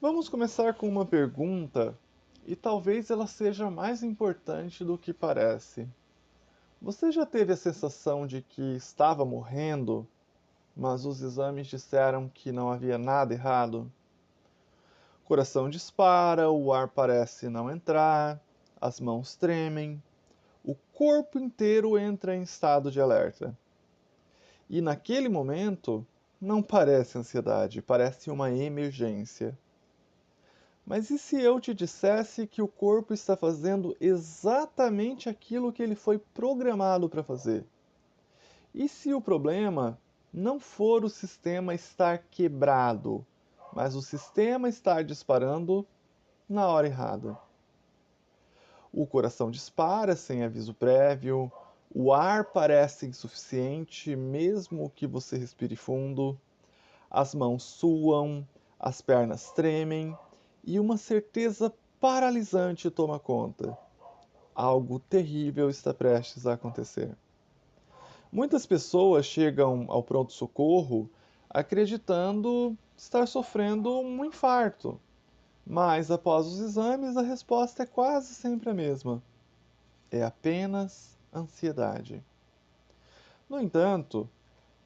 Vamos começar com uma pergunta, e talvez ela seja mais importante do que parece. Você já teve a sensação de que estava morrendo, mas os exames disseram que não havia nada errado? O coração dispara, o ar parece não entrar, as mãos tremem, o corpo inteiro entra em estado de alerta. E naquele momento, não parece ansiedade, parece uma emergência. Mas e se eu te dissesse que o corpo está fazendo exatamente aquilo que ele foi programado para fazer? E se o problema não for o sistema estar quebrado, mas o sistema estar disparando na hora errada? O coração dispara sem aviso prévio, o ar parece insuficiente mesmo que você respire fundo, as mãos suam, as pernas tremem e uma certeza paralisante toma conta. Algo terrível está prestes a acontecer. Muitas pessoas chegam ao pronto-socorro acreditando estar sofrendo um infarto, mas após os exames a resposta é quase sempre a mesma: é apenas ansiedade. No entanto,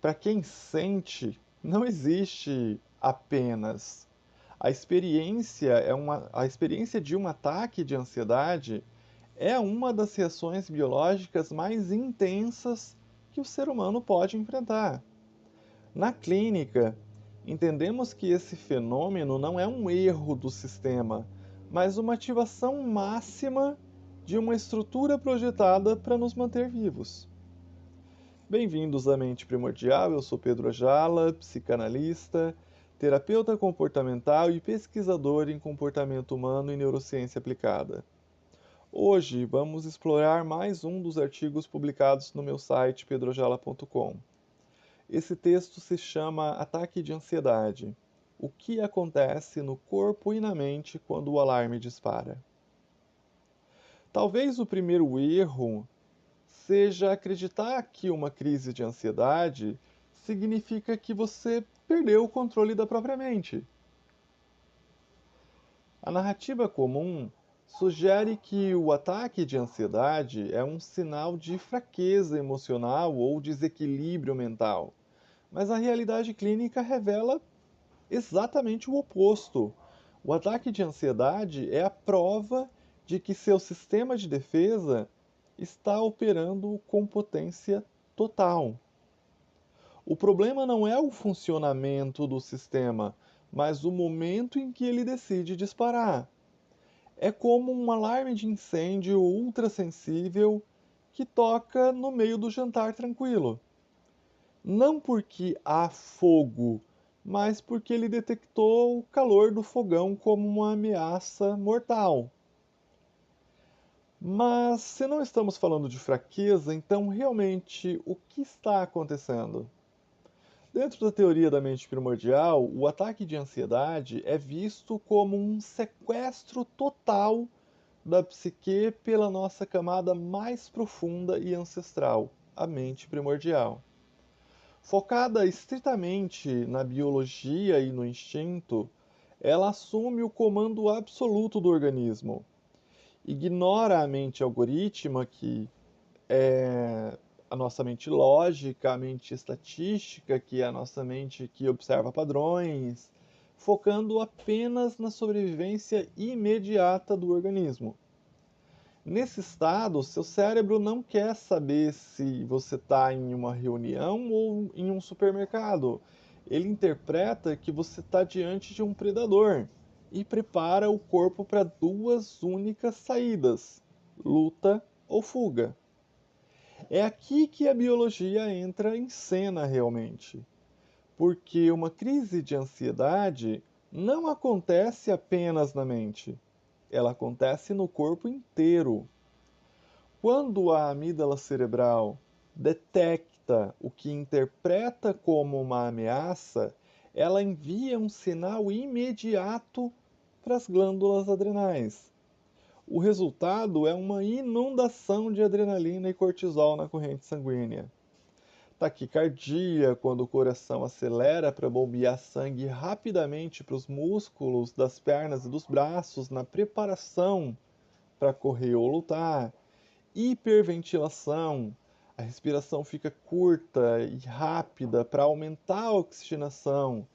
para quem sente, não existe apenas. A experiência de um ataque de ansiedade é uma das reações biológicas mais intensas que o ser humano pode enfrentar. Na clínica, entendemos que esse fenômeno não é um erro do sistema, mas uma ativação máxima de uma estrutura projetada para nos manter vivos. Bem-vindos à Mente Primordial, eu sou Pedro Ajala, psicanalista, terapeuta comportamental e pesquisador em comportamento humano e neurociência aplicada. Hoje vamos explorar mais um dos artigos publicados no meu site pedrojala.com. Esse texto se chama Ataque de Ansiedade: o que acontece no corpo e na mente quando o alarme dispara. Talvez o primeiro erro seja acreditar que uma crise de ansiedade significa que você perdeu o controle da própria mente. A narrativa comum sugere que o ataque de ansiedade é um sinal de fraqueza emocional ou desequilíbrio mental, mas a realidade clínica revela exatamente o oposto. O ataque de ansiedade é a prova de que seu sistema de defesa está operando com potência total. O problema não é o funcionamento do sistema, mas o momento em que ele decide disparar. É como um alarme de incêndio ultrassensível que toca no meio do jantar tranquilo. Não porque há fogo, mas porque ele detectou o calor do fogão como uma ameaça mortal. Mas se não estamos falando de fraqueza, então realmente o que está acontecendo? Dentro da teoria da mente primordial, o ataque de ansiedade é visto como um sequestro total da psique pela nossa camada mais profunda e ancestral, a mente primordial. Focada estritamente na biologia e no instinto, ela assume o comando absoluto do organismo. Ignora a mente algorítmica, que é a nossa mente lógica, a mente estatística, que é a nossa mente que observa padrões, focando apenas na sobrevivência imediata do organismo. Nesse estado, seu cérebro não quer saber se você está em uma reunião ou em um supermercado. Ele interpreta que você está diante de um predador e prepara o corpo para duas únicas saídas: luta ou fuga. É aqui que a biologia entra em cena realmente, porque uma crise de ansiedade não acontece apenas na mente, ela acontece no corpo inteiro. Quando a amígdala cerebral detecta o que interpreta como uma ameaça, ela envia um sinal imediato para as glândulas adrenais. O resultado é uma inundação de adrenalina e cortisol na corrente sanguínea. taquicardia, quando o coração acelera para bombear sangue rapidamente para os músculos das pernas e dos braços na preparação para correr ou lutar, hiperventilação, a respiração fica curta e rápida para aumentar a oxigenação,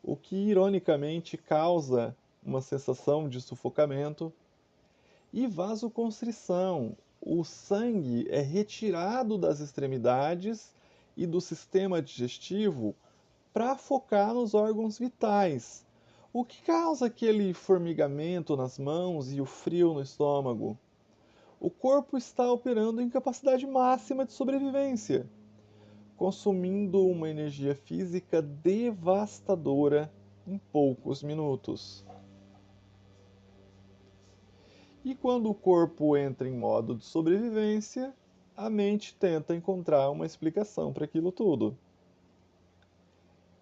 o que ironicamente causa uma sensação de sufocamento, e vasoconstrição. O sangue é retirado das extremidades e do sistema digestivo para focar nos órgãos vitais, o que causa aquele formigamento nas mãos e o frio no estômago. O corpo está operando em capacidade máxima de sobrevivência, consumindo uma energia física devastadora em poucos minutos. E quando o corpo entra em modo de sobrevivência, a mente tenta encontrar uma explicação para aquilo tudo.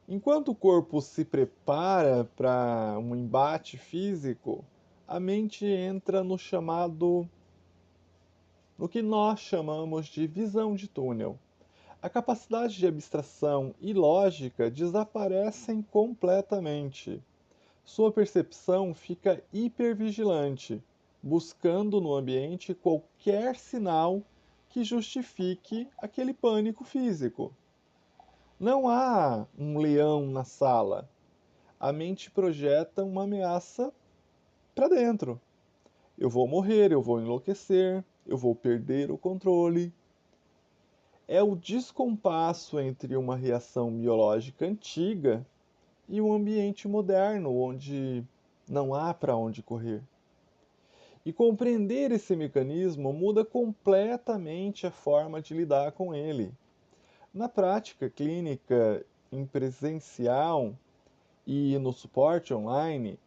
Enquanto o corpo se prepara para um embate físico, a mente entra no que nós chamamos de visão de túnel. A capacidade de abstração e lógica desaparecem completamente. Sua percepção fica hipervigilante, buscando no ambiente qualquer sinal que justifique aquele pânico físico. Não há um leão na sala. A mente projeta uma ameaça para dentro. Eu vou morrer, eu vou enlouquecer, eu vou perder o controle. É o descompasso entre uma reação biológica antiga e um ambiente moderno onde não há para onde correr. E compreender esse mecanismo muda completamente a forma de lidar com ele. Na prática clínica, em presencial e no suporte online,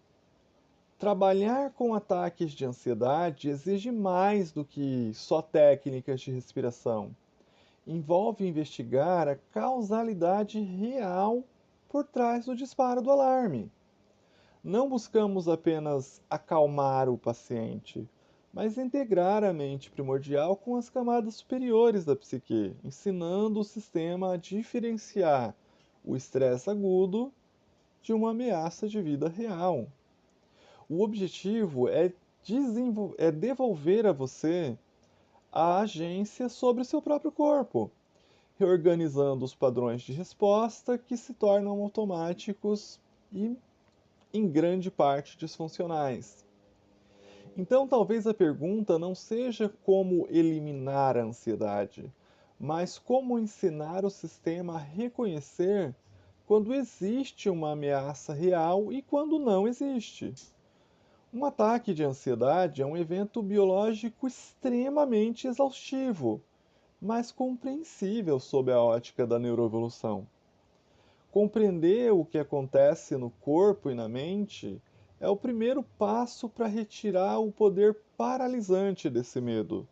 trabalhar com ataques de ansiedade exige mais do que só técnicas de respiração. Envolve investigar a causalidade real por trás do disparo do alarme. Não buscamos apenas acalmar o paciente, mas integrar a mente primordial com as camadas superiores da psique, ensinando o sistema a diferenciar o estresse agudo de uma ameaça de vida real. O objetivo é devolver a você a agência sobre o seu próprio corpo, reorganizando os padrões de resposta que se tornam automáticos e, em grande parte, disfuncionais. Então, talvez a pergunta não seja como eliminar a ansiedade, mas como ensinar o sistema a reconhecer quando existe uma ameaça real e quando não existe. Um ataque de ansiedade é um evento biológico extremamente exaustivo, mas compreensível sob a ótica da neuroevolução. Compreender o que acontece no corpo e na mente é o primeiro passo para retirar o poder paralisante desse medo.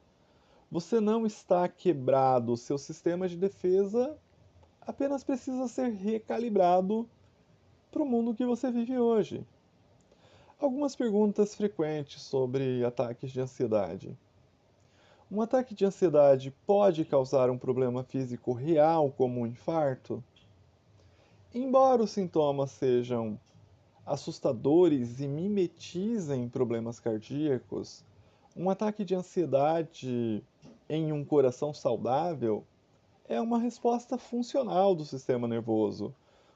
Você não está quebrado, seu sistema de defesa apenas precisa ser recalibrado para o mundo que você vive hoje. Algumas perguntas frequentes sobre ataques de ansiedade. Um ataque de ansiedade pode causar um problema físico real, como um infarto? Embora os sintomas sejam assustadores e mimetizem problemas cardíacos, um ataque de ansiedade em um coração saudável é uma resposta funcional do sistema nervoso.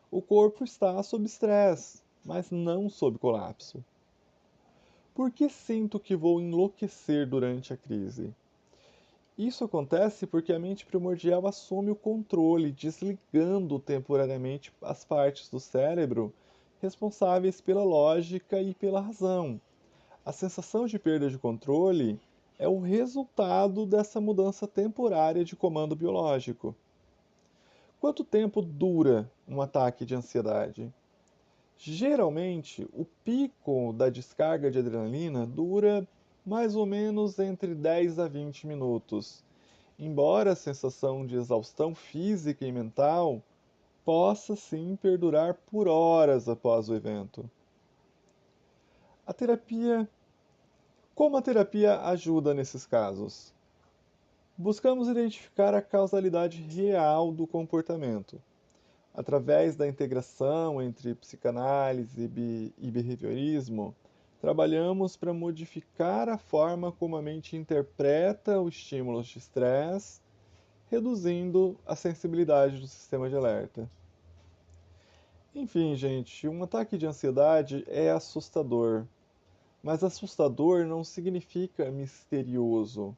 O corpo está sob estresse, mas não sob colapso. Por que sinto que vou enlouquecer durante a crise? Isso acontece porque a mente primordial assume o controle, desligando temporariamente as partes do cérebro responsáveis pela lógica e pela razão. A sensação de perda de controle é o resultado dessa mudança temporária de comando biológico. Quanto tempo dura um ataque de ansiedade? Geralmente, o pico da descarga de adrenalina dura mais ou menos entre 10 a 20 minutos, embora a sensação de exaustão física e mental possa sim perdurar por horas após o evento. A terapia. Como a terapia ajuda nesses casos? Buscamos identificar a causalidade real do comportamento. Através da integração entre psicanálise e behaviorismo, trabalhamos para modificar a forma como a mente interpreta os estímulos de estresse, reduzindo a sensibilidade do sistema de alerta. Enfim, gente, um ataque de ansiedade é assustador, mas assustador não significa misterioso.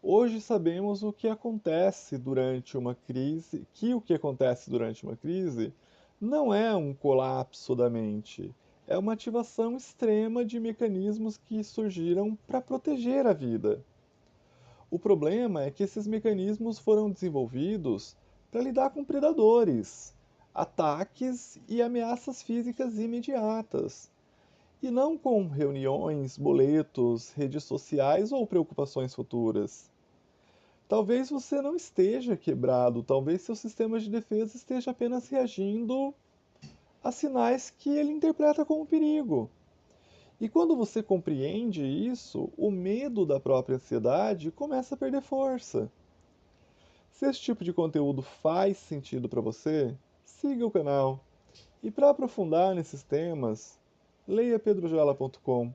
Hoje sabemos o que acontece durante uma crise, que o que acontece durante uma crise não é um colapso da mente, é uma ativação extrema de mecanismos que surgiram para proteger a vida. O problema é que esses mecanismos foram desenvolvidos para lidar com predadores, ataques e ameaças físicas imediatas, e não com reuniões, boletos, redes sociais ou preocupações futuras. Talvez você não esteja quebrado, talvez seu sistema de defesa esteja apenas reagindo a sinais que ele interpreta como perigo. E quando você compreende isso, o medo da própria ansiedade começa a perder força. Se esse tipo de conteúdo faz sentido para você, siga o canal. E para aprofundar nesses temas, leia pedrojala.com.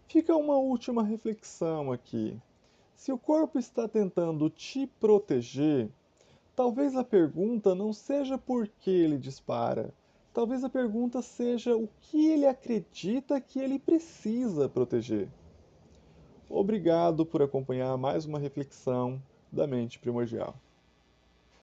Fica uma última reflexão aqui. Se o corpo está tentando te proteger, talvez a pergunta não seja por que ele dispara. Talvez a pergunta seja o que ele acredita que ele precisa proteger. Obrigado por acompanhar mais uma reflexão da mente primordial.